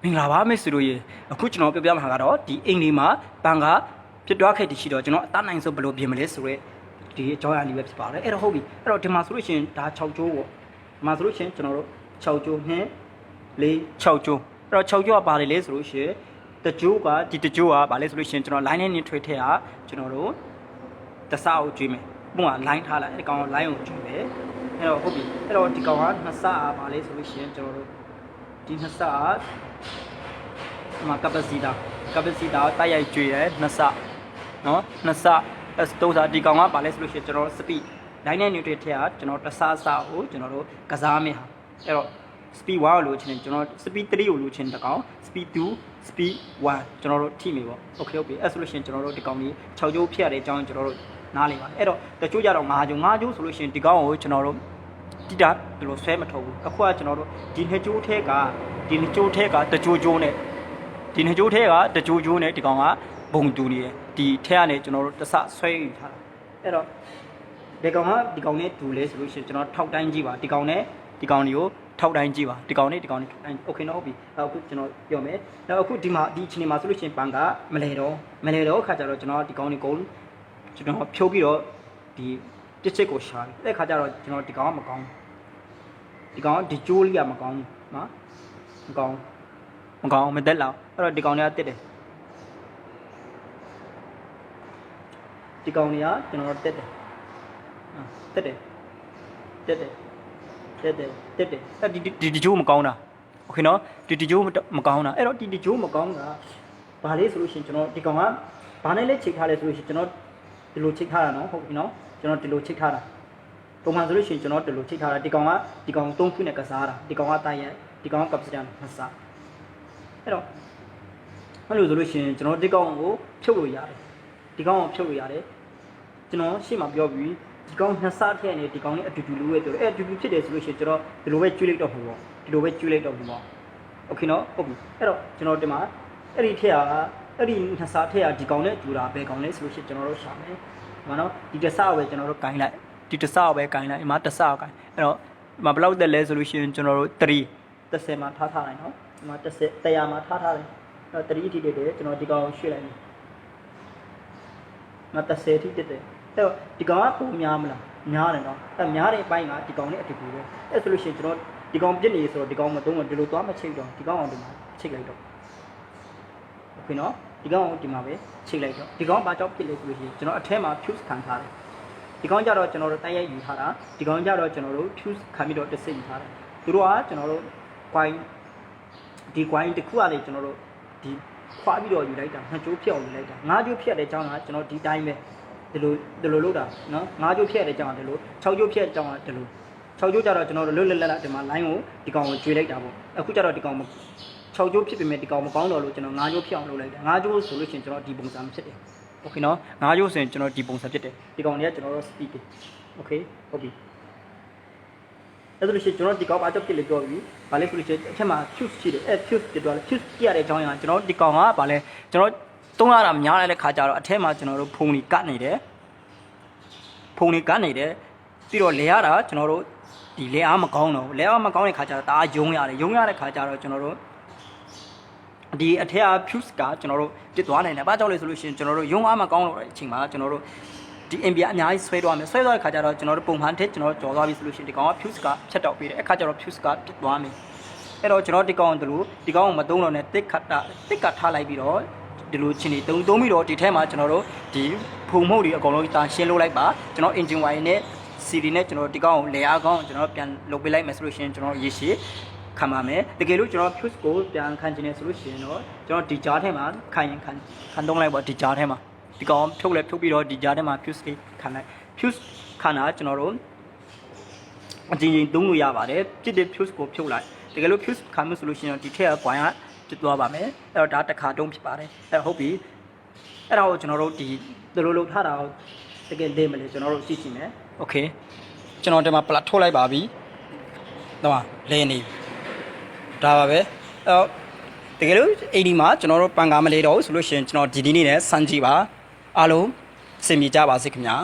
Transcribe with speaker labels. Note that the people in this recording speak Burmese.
Speaker 1: င်္ဂလာပါမိတ်ဆွေတို့ရေအခုကျွန်တော်ပြောပြမှာကတော့ဒီအိမ်ဒီမှာဘန်ကဖြစ်သွားခဲ့တည်ရှိတော့ကျွန်တော်အသားနိုင်ဆုံးဘယ်လိုပြင်မလဲဆိုရဲဒီအကြောင်းအရာလေးပဲဖြစ်ပါတယ်အဲ့တော့ဟုတ်ပြီအဲ့တော့ဒီမှာဆိုလို့ရှိရင်ဒါ6ကျိုးပေါ့ဒီမှာဆိုလို့ရှိရင်ကျွန်တော်တို့6ကျိုးနဲ့4 6ကျိုးအဲ့တော့6ကျိုးကပါတယ်လေဆိုလို့ရှိရင်တကျိုးကဒီတကျိုးကပါလေဆိုလို့ရှိရင်ကျွန်တော် line နဲ့ထွေထည့်ဟာကျွန်တော်တို့တစအုပ်ကျွေးမယ်ပုံက line ထားလိုက်အဲ့ကောင် line ကိုကျွေးမယ်အဲ့တော့ဟုတ်ပြီအဲ့တော့ဒီကောင်ကနှစ်စအားပါလေဆိုလို့ရှိရင်ကျွန်တော်တို့ဒီနှစ်စအားcapacitor တိုက်ရိုက်ကျွေးတယ်နှစ်စနော်နှစ်စတိုးစားဒီကောင်ကပါလဲဆိုလို့ရှိရင်ကျွန်တော် speed line နဲ့ neutral ထည့်ဟာကျွန်တော်တစကိုကျွန်တော်တို့ကစားမယ်ဟာအဲ့တော့ speed 1ကိုလိုချင်တယ်ကျွန်တော် speed 3ကိုလိုချင်တဲ့ကောင် speed 2 speed 1ကျွန်တော်တို့ထိမိပေါ့ okay ဟုတ်ပြီအဲ့ဆိုလို့ရှိရင်ကျွန်တော်တို့ဒီကောင်ကြီး6ကျိုးဖြတ်ရတဲ့အကြောင်းကျွန်တော်တို့နားလည်ပါတယ်အဲ့တော့တချို့ကြတော့5ကျိုးဆိုလို့ရှိရင်ဒီကောင်ကိုကျွန်တော်တို့တိတာဒီလိုဆွဲမထုတ်ဘူးအခုကကျွန်တော်တို့ဒီနှစ်ကျိုးထဲကတကျိုးနဲ့ဒီနှစ်ကျိုးထဲကတကြိုးကျိုးနဲ့ဒီကောင်ကဘုံတူနေတယ်ဒီထဲကနေကျွန်တော်တို့တဆဆွဲယူထားတာအဲ့တော့ဒီကောင်နဲ့တူလဲဆိုလို့ရှိရင်ကျွန်တော်ထောက်တိုင်းကြည့်ပါဒီကောင်နဲ့ဒီကောင်တွေကိုထောက်တိုင်းကြည့်ပါဒီကောင်နဲ့ထောက်တိုင်းโอเคနော်ဟုတ်ပြီအခုကျွန်တော်ပြောမယ်နောက်အခုဒီမှာဒီအချိန်မှာဆိုလို့ရှိရင်ဘန်ကမလဲတော့ခါကြတော့ကျွန်တော်ဒီကောင်တွေကိုကျွန်တော်ဖြုတ်ပြီးတော့ဒီတစ်ချက်ကိုရှာတယ်အဲ့ခါကြတော့ကျွန်တော်ဒီကောင်ကမကောင်းဒီကောင်ဒီကျိုးလေးကမကောင်းဘူးနော်မကောင်းမတက်လောက်အဲ့တော့ဒီကောင်တွေကတက်တယ်ဒီကောင်တွေကကျွန်တော်တက်တယ်အဲ့ဒီဂျိုးမကောင်းတာโอเคနော်ဒီဂျိုးမကောင်းတာအဲ့တော့ဒီဂျိုးမကောင်းတာဘာလဲဆိုလို့ရှိရင်ကျွန်တော်ဒီကောင်ကဘာနဲ့လဲချိန်ထားလဲဆိုလို့ရှိရင်ကျွန်တော်ဒီလိုချိန်ထားတာနော်ဟုတ်ပြီနော်ကျွန်တော်ဒီလိုချိန်ထားတာပုံမှန်ဆိုလို့ရှိရင်ကျွန်တော်ဒီလိုချိန်ထားတာဒီကောင်3ခုနဲ့ကစားတာဒီကောင်ကတိုက်ရိုက်ဒီကောင်က capacitor နှစ်စအဲ့တော့အဲ့လိုဆိုလို့ရှိရင်ကျွန်တော်ဒီကောင်ကိုဖြုတ်လို့ရတယ်ကျွန်တော်ရှေ့မှာပြောပြီးဒီကောင်နှစ်စထည့်နေဒီကောင်လေးအတူတူလိုပဲပြောတယ်အဲ့အတူတူဖြစ်တယ်ဆိုလို့ရှိရင်ကျွန်တော်ဒီလိုပဲကျွေးလိုက်တော့ဘူးပေါ့โอเคနော်ဟုတ်ပြီအဲ့တော့ကျွန်တော်ဒီမှာအဲ့ဒီထည့်ဟာအဲ့ဒီနှစ်စထည့်ဟာဒီကောင်နဲ့တူတာဘယ်ကောင်လဲဆိုလို့ရှိရင်ကျွန်တော်တို့ရှာမယ်ဒီမှာနော်ဒီတစကိုပဲကျွန်တော်တို့ဂိုင်းလိုက်ဒီတစကိုပဲဂိုင်းလိုက်ဒီမှာတစကိုဂိုင်းအဲ့တော့ဒီမှာဘယ်လောက်တက်လဲဆိုလို့ရှိရင်ကျွန်တော်တို့30မှာထားလိုက်နော်ဒီမှာ100မှာထားလိုက်အဲ့တော့3အထိတက်တယ်ကျွန်တော်ဒီကောင်ရွှေ့လိုက်မယ်မ30အထိတက်တယ်အဲ့တော့ဒီကောင်ကပုံများမလားများတယ်နော်အဲ့များတဲ့အပိုင်းကဒီကောင်နဲ့အတူတူပဲအဲ့ဆိုလို့ရှိရင်ကျွန်တော်ဒီကောင်ပြစ်နေဆိုတော့ဒီကောင်မသုံးတော့ဒီလိုသွားမချိတ်တော့ဒီကောင်အောင်ဒီမှာချိတ်လိုက်တော့โอเคနော်ဒီကောင်အောင်ဒီမှာပဲချိတ်လိုက်တော့ဒီကောင်ဘာကြောင့်ပြစ်လဲဆိုလို့ရှိရင်ကျွန်တော်အထဲမှာ fuse ခံထားတယ်ဒီကောင်ကြတော့ကျွန်တော်တို့တိုက်ရိုက်ယူထားတာဒီကောင်ကြတော့ကျွန်တော်တို့ fuse ခံပြီးတော့တစ်စိတ်ယူထားတယ်သူတို့ကကျွန်တော်တို့ coin ဒီ coin တစ်ခုကနေကျွန်တော်တို့ဒီခွာပြီးတော့ယူလိုက်တာ2ကျိုးဖြတ်အောင်ယူလိုက်တာ5ကျိုးဖြတ်တဲ့အကြောင်းကကျွန်တော်ဒီတိုင်းပဲဒီလိုလုပ်တာနော်5ကျိုးဖြတ်တဲ့အကြောင်းကဒီလို6ကျိုးဖြတ်တဲ့အကြောင်းကဒီလို6ကျိုးကြတော့ကျွန်တော်တို့လွတ်လပ်ဒီမှာ line ကိုဒီကောင်ကိုကျွေးလိုက်တာပေါ့အခုကြတော့ဒီကောင်6ကျိုးဖြစ်ပေမဲ့ဒီကောင်မကောင်းတော့လို့ကျွန်တော်5ကျိုးဖြတ်အောင်လုပ်လိုက်တာ5ကျိုးဆိုလို့ရှိရင်ကျွန်တော်ဒီပုံစံဖြစ်တယ်โอเคနော်5ကျိုးဆိုရင်ကျွန်တော်ဒီပုံစံဖြစ်တယ်ဒီကောင်တွေကကျွန်တော်တို့ speed တယ်โอเคဟုတ်ပြီအဲ့ဒါလို့ရှိရင်ကျွန်တော်ဒီကောင်ဘာကြောင့်ဖြစ်လဲပြောပြီးဗာလဲဆိုလို့ရှိရင်အထက်မှာ fuse ရှိတယ်အဲ့ fuse ပြသွားတယ် fuse ပြရတဲ့အကြောင်းအရာကျွန်တော်ဒီကောင်ကဗာလဲကျွန်တော်သုံးရတာများတဲ့ခါကျတော့အထက်မှာကျွန်တော်တို့ဖုန်ကြီးကတ်နေတယ်ပြီးတော့လဲရတာကျွန်တော်တို့ဒီလဲအားမကောင်းတော့လဲအားမကောင်းတဲ့ခါကျတော့ဒါယုံရတဲ့ခါကျတော့ကျွန်တော်တို့ဒီအထက်က fuse ကကျွန်တော်တို့ပြစ်သွားနိုင်တယ်ဘာကြောင့်လဲဆိုလို့ရှိရင်ကျွန်တော်တို့ယုံအားမကောင်းတော့တဲ့အချိန်မှာကျွန်တော်တို့ဒီ MB အများကြီးဆွဲသွားတဲ့ခါကျတော့ကျွန်တော်တို့ပုံမှန်ထက်ကျွန်တော်ကြော်သွားပြီဆိုလို့ရှိရင်ဒီကောင်က fuse ကဖြတ်တောက်ပြီးတယ်အခါကျတော့ fuse ကပြစ်သွားမယ်အဲ့တော့ကျွန်တော်ဒီကောင်တို့ဒီကောင်ကိုမသုံးတော့နဲ့တစ်ကထားလိုက်ပြီးတော့ဒီလိုချင်းတွေသုံးပြီးတော့ဒီထဲမှာကျွန်တော်တို့ဒီဖုံမှုတွေအကုန်လုံးတာရှင်းလုပ်လိုက်ပါကျွန်တော် engine wire နဲ့ CD နဲ့ကျွန်တော်ဒီကောင်ကိုလေအားကောင်းကျွန်တော်ပြန်လုပ်ပေးလိုက်မယ်ဆိုလို့ရှိရင်ကျွန်တော်ရေရှည်ခံပါမယ်တကယ်လို့ကျွန်တော် fuse ကိုပြန်ခံချင်တယ်ဆိုလို့ရှိရင်တော့ကျွန်တော်ဒီကြားထဲမှာခံသုံးလိုက်ပါဒီကြားထဲမှာဒီကောင်ဖြုတ်ပြီးတော့ဒီကြားထဲမှာ fuse လေးခံလိုက် fuse ခံတာကျွန်တော်တို့အချင်းချင်းသုံးလို့ရပါတယ်ပြစ်တဲ့ fuse ကိုဖြုတ်လိုက်တကယ်လို့ fuse ခံမှုဆိုလို့ရှိရင်ဒီထက်က point ကပြစ်သွားပါမယ်အဲ့တော့ဒါတစ်ခါတုံးဖြစ်ပါတယ်အဲ့ဟုတ်ပြီအဲ့ဒါကိုကျွန်တော်တို့ဒီလိုလုပ်ထားတာကိုတကယ်လေးမလဲကျွန်တော်တို့ကြည့်မယ်โอเคကျွန်တော်ဒီမှာပလတ်ထုတ်လိုက်ပါပြီတော့လဲနေဒါပါပဲအဲ့တကယ်လို့အိမ်ဒီမှာကျွန်တော်တို့ပန်ကားမလေးတော့ဆိုလို့ရှိရင်ကျွန်တော်ဒီနေ့နဲ့စမ်းကြည့်ပါအားလုံးစင်ပြေကြပါစေခင်ဗျာ